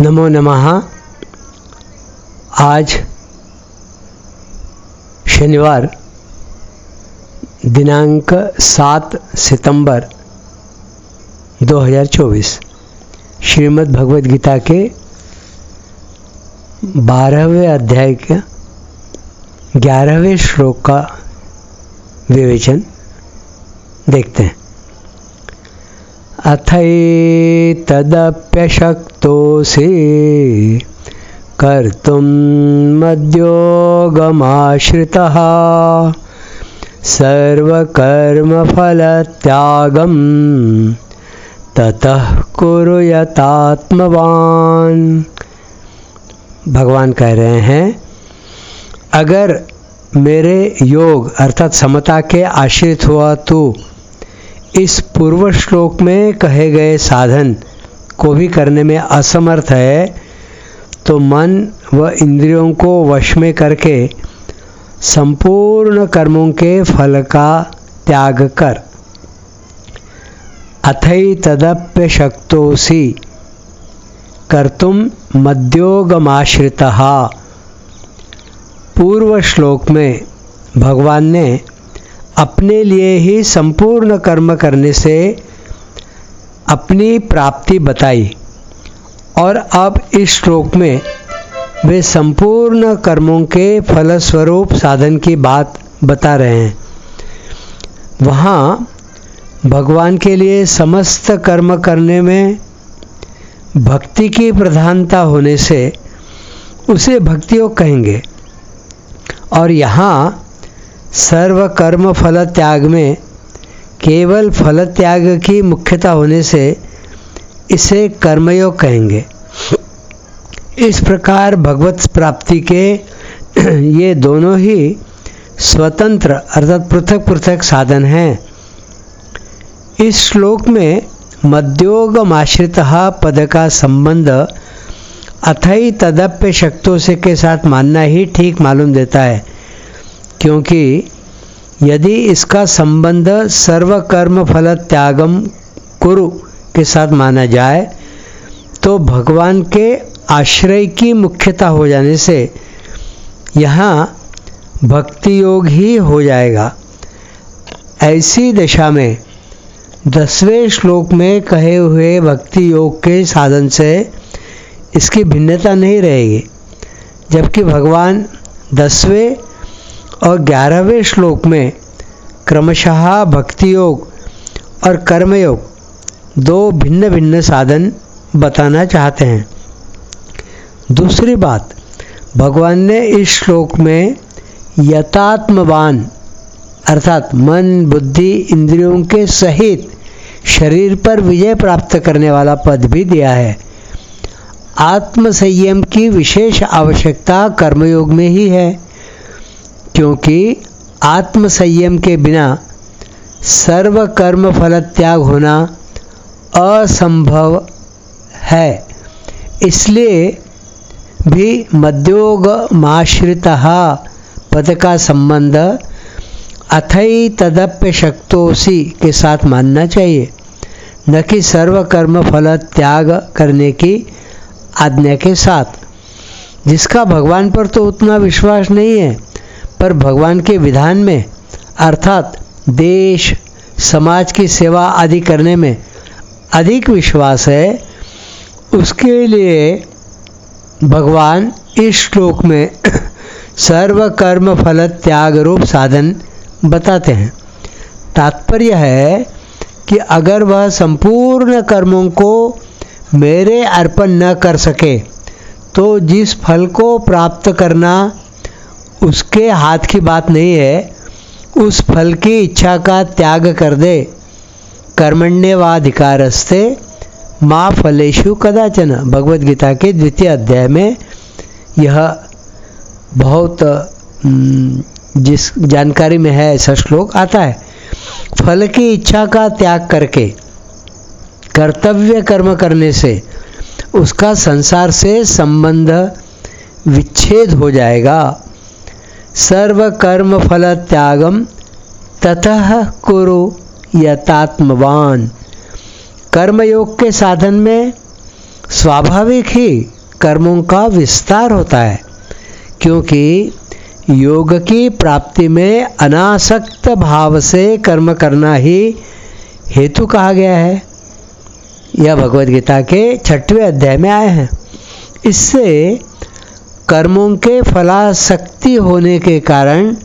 नमो नमः। आज शनिवार दिनांक 7 सितंबर 2024 श्रीमद् भगवद गीता के 12वें अध्याय के 11वें श्लोक का विवेचन देखते हैं। अथैतदप्यशक्तोऽसि कर्तुं मद्योगमाश्रितः सर्वकर्मफलत्यागं ततः कुरु यतात्मवान्। भगवान कह रहे हैं, अगर मेरे योग अर्थात समता के आश्रित हुआ तो इस पूर्व श्लोक में कहे गए साधन को भी करने में असमर्थ है तो मन व इंद्रियों को वश में करके संपूर्ण कर्मों के फल का त्याग कर। अथैतदप्य शक्तोऽसि कर्तुं मद्योगमाश्रितः। पूर्व श्लोक में भगवान ने अपने लिए ही संपूर्ण कर्म करने से अपनी प्राप्ति बताई और अब इस श्लोक में वे संपूर्ण कर्मों के फलस्वरूप साधन की बात बता रहे हैं। वहाँ भगवान के लिए समस्त कर्म करने में भक्ति की प्रधानता होने से उसे भक्ति योग कहेंगे और यहाँ सर्व कर्म फल त्याग में केवल फल त्याग की मुख्यता होने से इसे कर्मयोग कहेंगे। इस प्रकार भगवत प्राप्ति के ये दोनों ही स्वतंत्र अर्थात पृथक पृथक साधन हैं। इस श्लोक में मद्योगमाश्रितः पद का संबंध अथैतदप्य शक्तों से के साथ मानना ही ठीक मालूम देता है, क्योंकि यदि इसका संबंध सर्वकर्म फल त्यागम कुरु के साथ माना जाए तो भगवान के आश्रय की मुख्यता हो जाने से यहाँ भक्ति योग ही हो जाएगा। ऐसी दशा में 10वें श्लोक में कहे हुए भक्ति योग के साधन से इसकी भिन्नता नहीं रहेगी, जबकि भगवान 10वें और 11वें श्लोक में क्रमशः भक्ति योग और कर्मयोग दो भिन्न भिन्न साधन बताना चाहते हैं। दूसरी बात, भगवान ने इस श्लोक में यतात्मवान अर्थात मन बुद्धि इंद्रियों के सहित शरीर पर विजय प्राप्त करने वाला पद भी दिया है। आत्म संयम की विशेष आवश्यकता कर्मयोग में ही है, क्योंकि आत्म संयम के बिना सर्व कर्म फल त्याग होना असंभव है। इसलिए भी मद्योगमाश्रितः पद का संबंध अथैतदप्य शक्तोऽसि के साथ मानना चाहिए, न कि सर्व कर्म फल त्याग करने की आज्ञा के साथ। जिसका भगवान पर तो उतना विश्वास नहीं है पर भगवान के विधान में अर्थात देश समाज की सेवा आदि करने में अधिक विश्वास है, उसके लिए भगवान इस श्लोक में सर्व कर्म फल त्याग रूप साधन बताते हैं। तात्पर्य है कि अगर वह संपूर्ण कर्मों को मेरे अर्पण न कर सके तो जिस फल को प्राप्त करना उसके हाथ की बात नहीं है, उस फल की इच्छा का त्याग कर दे। कर्मण्येवाधिकारस्ते माँ फलेषु कदाचन, भगवद गीता के 2वें अध्याय में यह बहुत जिस जानकारी में है ऐसा श्लोक आता है। फल की इच्छा का त्याग करके कर्तव्य कर्म करने से उसका संसार से संबंध विच्छेद हो जाएगा। सर्व कर्म फल त्यागम ततः कुरु यतात्मवान। कर्मयोग के साधन में स्वाभाविक ही कर्मों का विस्तार होता है, क्योंकि योग की प्राप्ति में अनासक्त भाव से कर्म करना ही हेतु कहा गया है। यह भगवद गीता के 6वें अध्याय में आए हैं। इससे कर्मों के फलासक्ति होने के कारण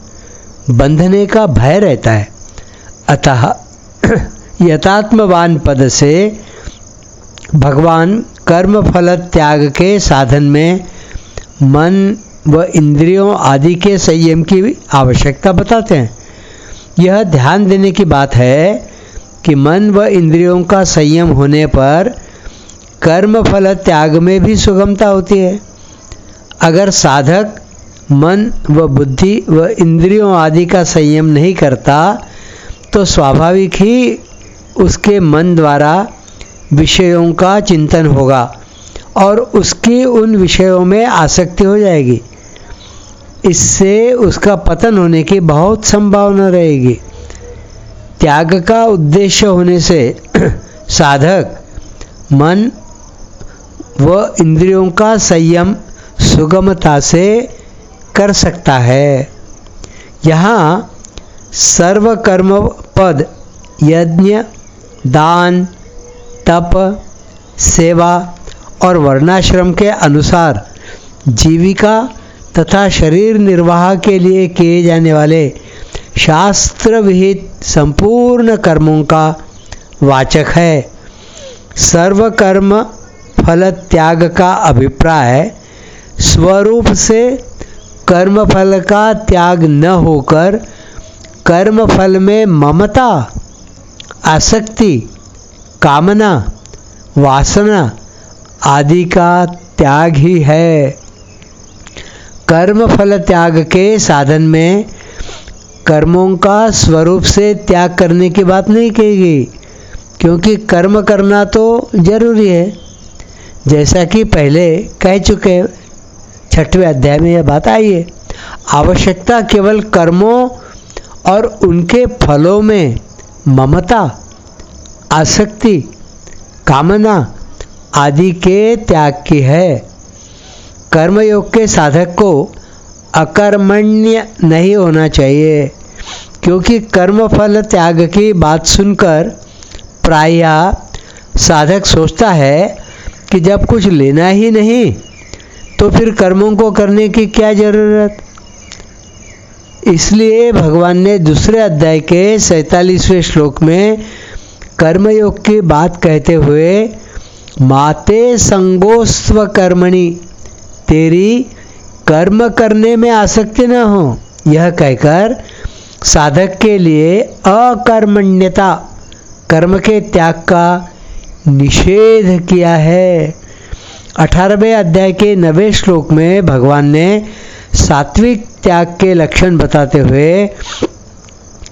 बंधने का भय रहता है। अतः यथात्मवान पद से भगवान कर्म फल त्याग के साधन में मन व इंद्रियों आदि के संयम की आवश्यकता बताते हैं। यह ध्यान देने की बात है कि मन व इंद्रियों का संयम होने पर कर्म फल त्याग में भी सुगमता होती है। अगर साधक मन व बुद्धि व इंद्रियों आदि का संयम नहीं करता तो स्वाभाविक ही उसके मन द्वारा विषयों का चिंतन होगा और उसकी उन विषयों में आसक्ति हो जाएगी। इससे उसका पतन होने की बहुत संभावना रहेगी। त्याग का उद्देश्य होने से साधक मन व इंद्रियों का संयम सुगमता से कर सकता है। यहाँ सर्व कर्म पद यज्ञ, दान, तप, सेवा और वर्णाश्रम के अनुसार जीविका तथा शरीर निर्वाह के लिए किए जाने वाले शास्त्र विहित संपूर्ण कर्मों का वाचक है। सर्व कर्म फल त्याग का अभिप्राय स्वरूप से कर्म फल का त्याग न होकर कर्म फल में ममता, आसक्ति, कामना, वासना आदि का त्याग ही है। कर्म फल त्याग के साधन में कर्मों का स्वरूप से त्याग करने की बात नहीं कहेगी, क्योंकि कर्म करना तो जरूरी है। जैसा कि पहले कह चुके 6वें अध्याय में यह बात आई है। आवश्यकता केवल कर्मों और उनके फलों में ममता, आसक्ति, कामना आदि के त्याग की है। कर्मयोग के साधक को अकर्मण्य नहीं होना चाहिए, क्योंकि कर्म फल त्याग की बात सुनकर प्रायः साधक सोचता है कि जब कुछ लेना ही नहीं तो फिर कर्मों को करने की क्या जरूरत। इसलिए भगवान ने दूसरे अध्याय के 47वें श्लोक में कर्मयोग की बात कहते हुए माते संगोस्त्व कर्मणि, तेरी कर्म करने में आसक्ति न हो, यह कहकर साधक के लिए अकर्मण्यता, कर्म के त्याग का निषेध किया है। 18वें अध्याय के 9वें श्लोक में भगवान ने सात्विक त्याग के लक्षण बताते हुए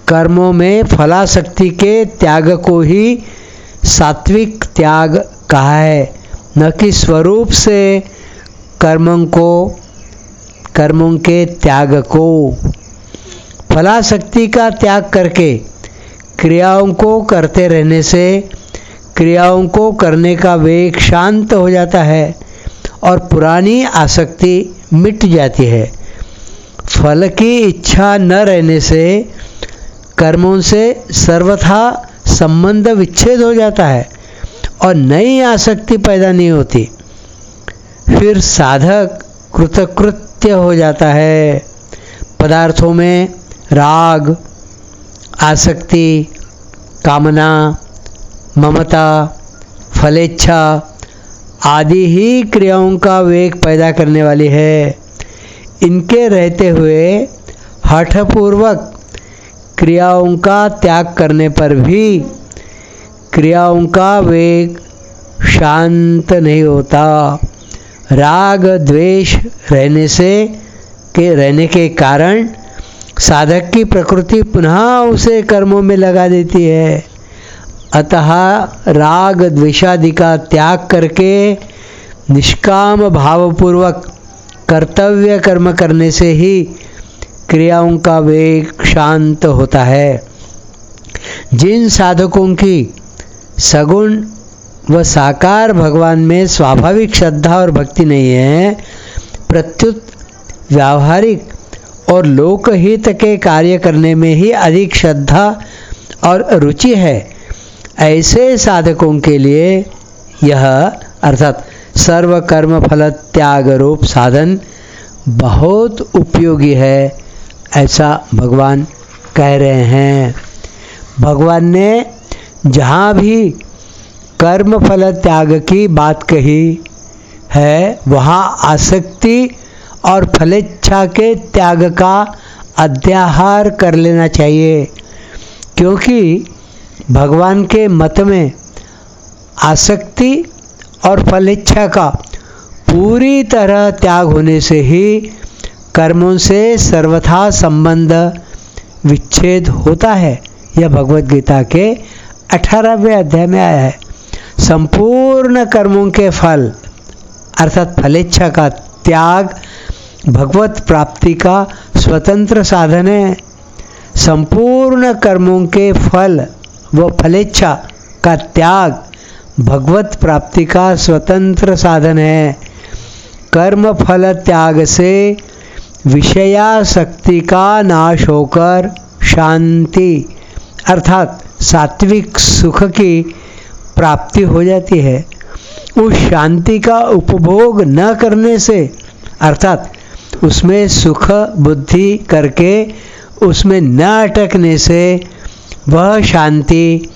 कर्मों में फलासक्ति के त्याग को ही सात्विक त्याग कहा है, न कि स्वरूप से कर्मों के त्याग को। फलासक्ति का त्याग करके क्रियाओं को करते रहने से क्रियाओं को करने का वेग शांत हो जाता है और पुरानी आसक्ति मिट जाती है। फल की इच्छा न रहने से कर्मों से सर्वथा संबंध विच्छेद हो जाता है और नई आसक्ति पैदा नहीं होती। फिर साधक कृतकृत्य हो जाता है। पदार्थों में राग, आसक्ति, कामना, ममता, फलेच्छा आदि ही क्रियाओं का वेग पैदा करने वाली है। इनके रहते हुए हठपूर्वक क्रियाओं का त्याग करने पर भी क्रियाओं का वेग शांत नहीं होता। राग द्वेष रहने के कारण साधक की प्रकृति पुनः उसे कर्मों में लगा देती है। अतः राग द्वेषादि का त्याग करके निष्काम भावपूर्वक कर्तव्य कर्म करने से ही क्रियाओं का वेग शांत होता है। जिन साधकों की सगुण वह साकार भगवान में स्वाभाविक श्रद्धा और भक्ति नहीं है, प्रत्युत व्यावहारिक और लोकहित के कार्य करने में ही अधिक श्रद्धा और रुचि है। ऐसे साधकों के लिए यह अर्थात सर्व कर्म फल त्याग रूप साधन बहुत उपयोगी है, ऐसा भगवान कह रहे हैं। भगवान ने जहाँ भी कर्म फल त्याग की बात कही है, वहाँ आसक्ति और फलेच्छा के त्याग का अध्याहार कर लेना चाहिए, क्योंकि भगवान के मत में आसक्ति और फलेच्छा का पूरी तरह त्याग होने से ही कर्मों से सर्वथा संबंध विच्छेद होता है। यह भगवत गीता के 18वें अध्याय में आया है। संपूर्ण कर्मों के फल अर्थात फलेच्छा का त्याग भगवत प्राप्ति का स्वतंत्र साधन है। संपूर्ण कर्मों के फल व फलेच्छा का त्याग भगवत प्राप्ति का स्वतंत्र साधन है। कर्म फल त्याग से विषयासक्ति का नाश होकर शांति अर्थात सात्विक सुख की प्राप्ति हो जाती है। उस शांति का उपभोग न करने से अर्थात उसमें सुख बुद्धि करके उसमें न अटकने से वह शांति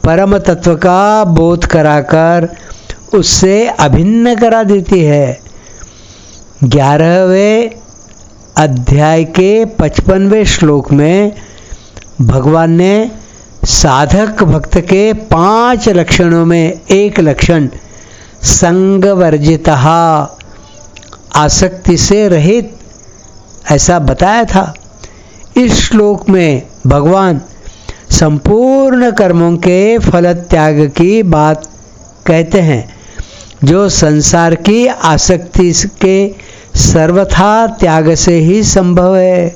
परम तत्व का बोध कराकर उससे अभिन्न करा देती है। 11वें अध्याय के 55वें श्लोक में भगवान ने साधक भक्त के 5 लक्षणों में एक लक्षण संगवर्जितः आसक्ति से रहित ऐसा बताया था। इस श्लोक में भगवान संपूर्ण कर्मों के फल त्याग की बात कहते हैं, जो संसार की आसक्ति के सर्वथा त्याग से ही संभव है।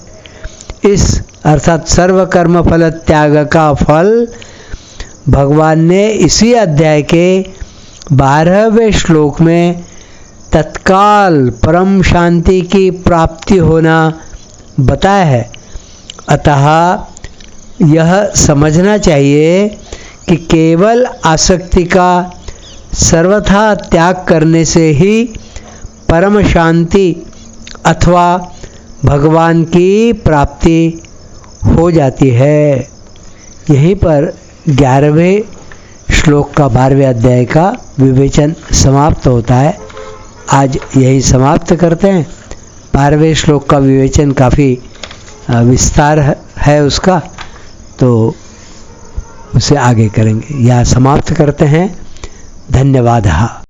इस अर्थात सर्व कर्म फल त्याग का फल भगवान ने इसी अध्याय के 12वें श्लोक में तत्काल परम शांति की प्राप्ति होना बताया है। अतः यह समझना चाहिए कि केवल आसक्ति का सर्वथा त्याग करने से ही परम शांति अथवा भगवान की प्राप्ति हो जाती है। यहीं पर 11वें श्लोक का 12वें अध्याय का विवेचन समाप्त होता है। आज यही समाप्त करते हैं। 12वें श्लोक का विवेचन काफ़ी विस्तार है उसका, तो उसे आगे करेंगे। यह समाप्त करते हैं। धन्यवाद।